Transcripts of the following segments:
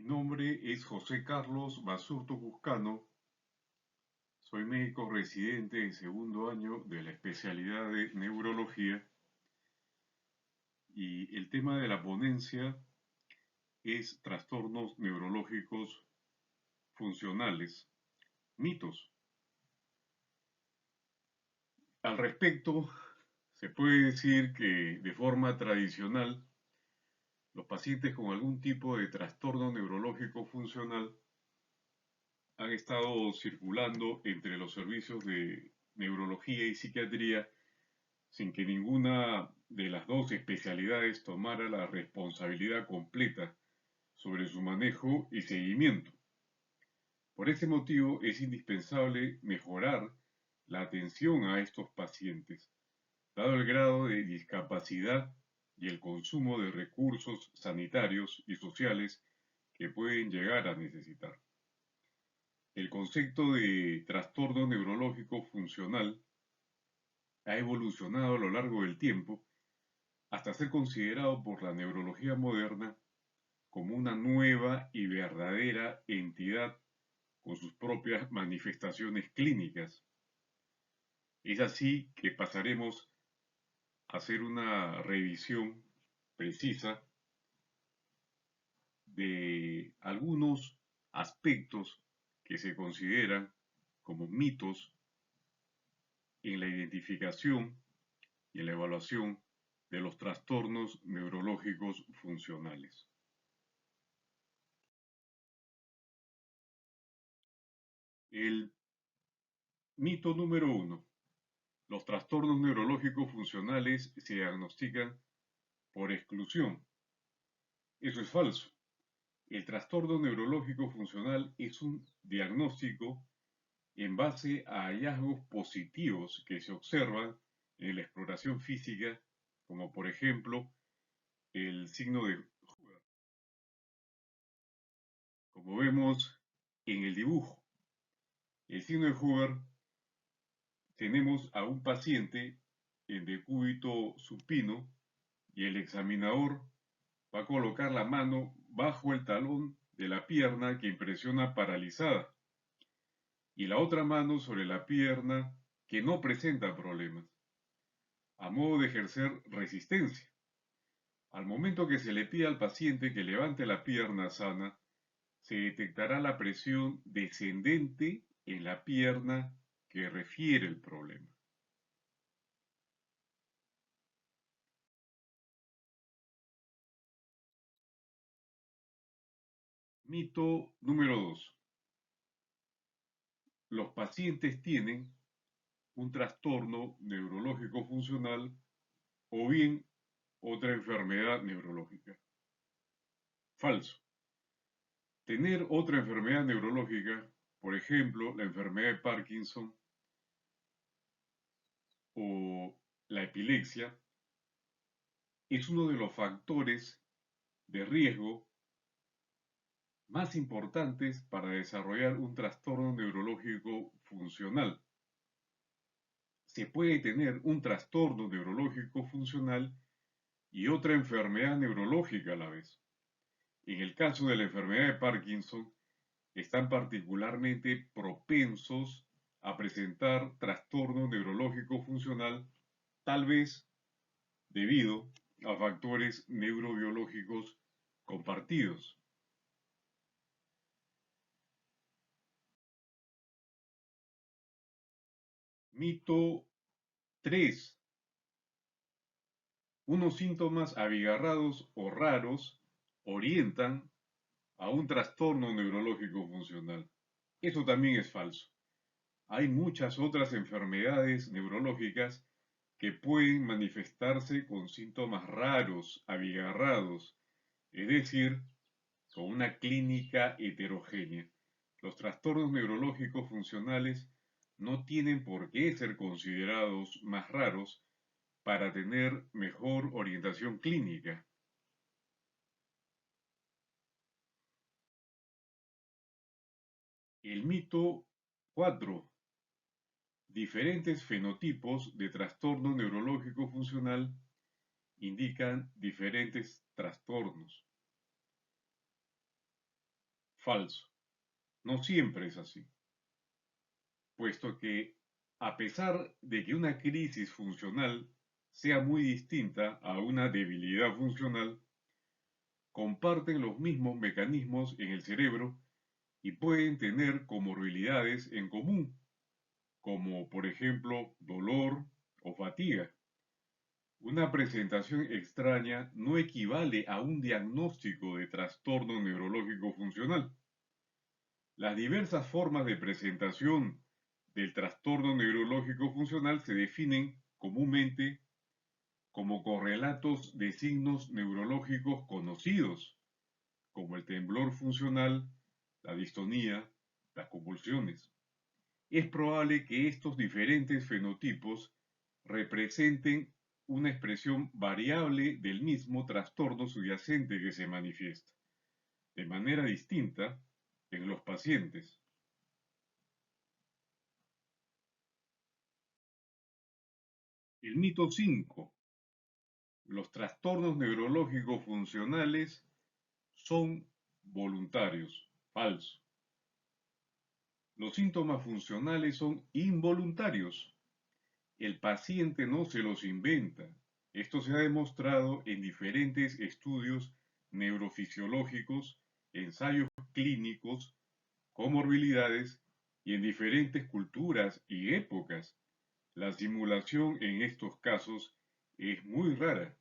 Mi nombre es José Carlos Basurto Cuscano, soy médico residente de segundo año de la especialidad de neurología y el tema de la ponencia es trastornos neurológicos funcionales, mitos. Al respecto, se puede decir que de forma tradicional, los pacientes con algún tipo de trastorno neurológico funcional han estado circulando entre los servicios de neurología y psiquiatría sin que ninguna de las dos especialidades tomara la responsabilidad completa sobre su manejo y seguimiento. Por este motivo es indispensable mejorar la atención a estos pacientes, dado el grado de discapacidad y el consumo de recursos sanitarios y sociales que pueden llegar a necesitar. El concepto de trastorno neurológico funcional ha evolucionado a lo largo del tiempo hasta ser considerado por la neurología moderna como una nueva y verdadera entidad con sus propias manifestaciones clínicas. Es así que pasaremos a hacer una revisión precisa de algunos aspectos que se consideran como mitos en la identificación y en la evaluación de los trastornos neurológicos funcionales. El mito número 1. Los trastornos neurológicos funcionales se diagnostican por exclusión. Eso es falso. El trastorno neurológico funcional es un diagnóstico en base a hallazgos positivos que se observan en la exploración física, como por ejemplo el signo de Hoover, como vemos en el dibujo. El signo de Hoover, tenemos a un paciente en decúbito supino y el examinador va a colocar la mano bajo el talón de la pierna que impresiona paralizada y la otra mano sobre la pierna que no presenta problemas, a modo de ejercer resistencia. Al momento que se le pide al paciente que levante la pierna sana, se detectará la presión descendente en la pierna que refiere el problema. Mito número 2. Los pacientes tienen un trastorno neurológico funcional o bien otra enfermedad neurológica. Falso. Tener otra enfermedad neurológica, por ejemplo, la enfermedad de Parkinson o la epilepsia, es uno de los factores de riesgo más importantes para desarrollar un trastorno neurológico funcional. Se puede tener un trastorno neurológico funcional y otra enfermedad neurológica a la vez. En el caso de la enfermedad de Parkinson, están particularmente propensos a presentar trastorno neurológico funcional, tal vez debido a factores neurobiológicos compartidos. Mito 3. Unos síntomas abigarrados o raros orientan a un trastorno neurológico funcional. Eso también es falso. Hay muchas otras enfermedades neurológicas que pueden manifestarse con síntomas raros, abigarrados, es decir, con una clínica heterogénea. Los trastornos neurológicos funcionales no tienen por qué ser considerados más raros para tener mejor orientación clínica. El mito 4. Diferentes fenotipos de trastorno neurológico funcional indican diferentes trastornos. Falso. No siempre es así, puesto que a pesar de que una crisis funcional sea muy distinta a una debilidad funcional, comparten los mismos mecanismos en el cerebro y pueden tener comorbilidades en común, como por ejemplo dolor o fatiga. Una presentación extraña no equivale a un diagnóstico de trastorno neurológico funcional. Las diversas formas de presentación del trastorno neurológico funcional se definen comúnmente como correlatos de signos neurológicos conocidos, como el temblor funcional, la distonía, las convulsiones. Es probable que estos diferentes fenotipos representen una expresión variable del mismo trastorno subyacente que se manifiesta, de manera distinta, en los pacientes. El mito 5. Los trastornos neurológicos funcionales son voluntarios. Falso. Los síntomas funcionales son involuntarios. El paciente no se los inventa. Esto se ha demostrado en diferentes estudios neurofisiológicos, ensayos clínicos, comorbilidades y en diferentes culturas y épocas. La simulación en estos casos es muy rara.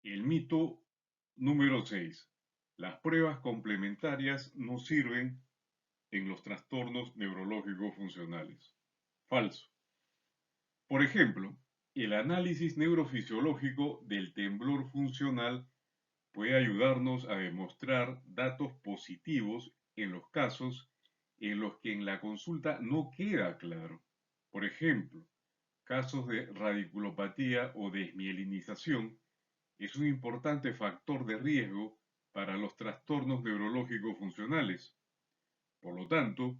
El mito número 6. Las pruebas complementarias no sirven en los trastornos neurológicos funcionales. Falso. Por ejemplo, el análisis neurofisiológico del temblor funcional puede ayudarnos a demostrar datos positivos en los casos en los que en la consulta no queda claro. Por ejemplo, casos de radiculopatía o desmielinización es un importante factor de riesgo para los trastornos neurológicos funcionales. Por lo tanto,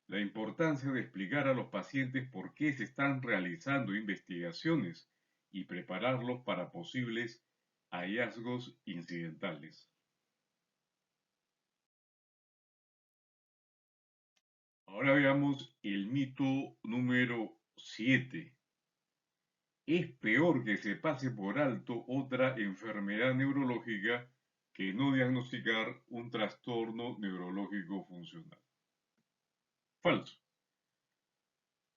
la importancia de explicar a los pacientes por qué se están realizando investigaciones y prepararlos para posibles hallazgos incidentales. Ahora veamos el mito número 7. Es peor que se pase por alto otra enfermedad neurológica que no diagnosticar un trastorno neurológico funcional. Falso.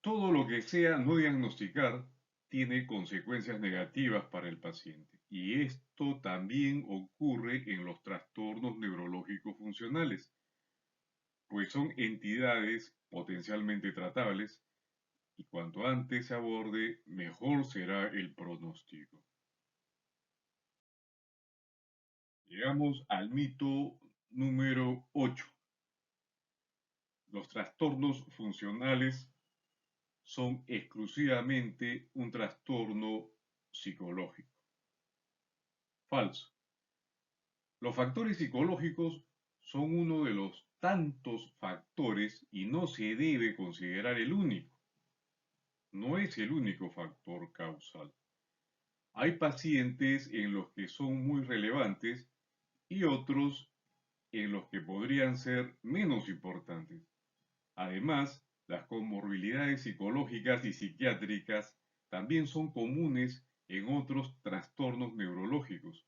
Todo lo que sea no diagnosticar tiene consecuencias negativas para el paciente y esto también ocurre en los trastornos neurológicos funcionales, pues son entidades potencialmente tratables y cuanto antes se aborde, mejor será el pronóstico. Llegamos al mito número 8. Los trastornos funcionales son exclusivamente un trastorno psicológico. Falso. Los factores psicológicos son uno de los tantos factores y no se debe considerar el único. No es el único factor causal. Hay pacientes en los que son muy relevantes y otros en los que podrían ser menos importantes. Además, las comorbilidades psicológicas y psiquiátricas también son comunes en otros trastornos neurológicos.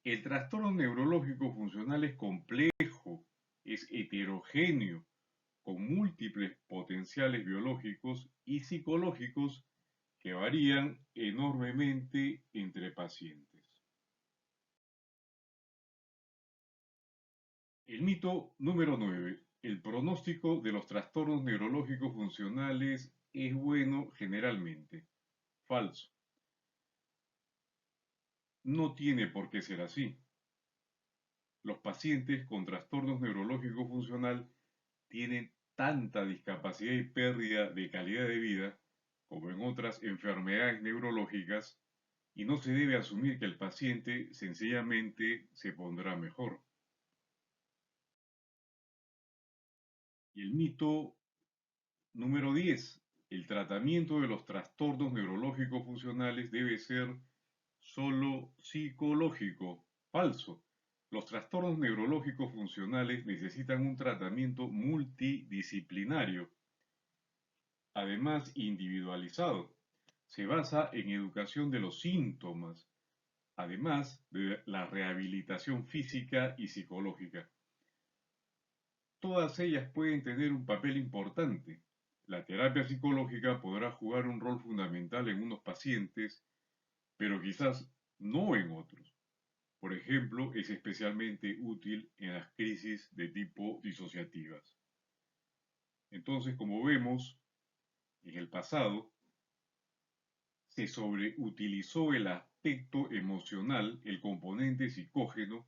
El trastorno neurológico funcional es complejo, es heterogéneo, con múltiples potenciales biológicos y psicológicos que varían enormemente entre pacientes. El mito número 9. El pronóstico de los trastornos neurológicos funcionales es bueno generalmente. Falso. No tiene por qué ser así. Los pacientes con trastornos neurológicos funcional tienen tanta discapacidad y pérdida de calidad de vida como en otras enfermedades neurológicas y no se debe asumir que el paciente sencillamente se pondrá mejor. Y el mito número 10. El tratamiento de los trastornos neurológicos funcionales debe ser solo psicológico. Falso. Los trastornos neurológicos funcionales necesitan un tratamiento multidisciplinario, además individualizado. Se basa en educación de los síntomas, además de la rehabilitación física y psicológica. Todas ellas pueden tener un papel importante. La terapia psicológica podrá jugar un rol fundamental en unos pacientes, pero quizás no en otros. Por ejemplo, es especialmente útil en las crisis de tipo disociativas. Entonces, como vemos, en el pasado se sobreutilizó el aspecto emocional, el componente psicógeno,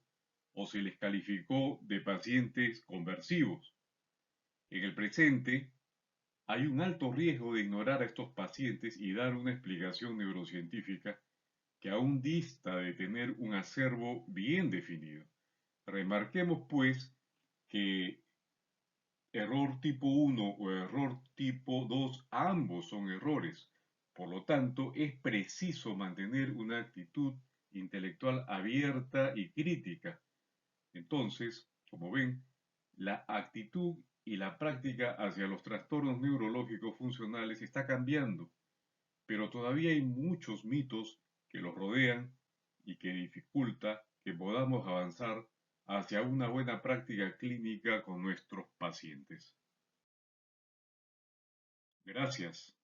o se les calificó de pacientes conversivos. En el presente, hay un alto riesgo de ignorar a estos pacientes y dar una explicación neurocientífica que aún dista de tener un acervo bien definido. Remarquemos, pues, que error tipo 1 o error tipo 2, ambos son errores. Por lo tanto, es preciso mantener una actitud intelectual abierta y crítica. Entonces, como ven, la actitud y la práctica hacia los trastornos neurológicos funcionales está cambiando, pero todavía hay muchos mitos que los rodean y que dificulta que podamos avanzar hacia una buena práctica clínica con nuestros pacientes. Gracias.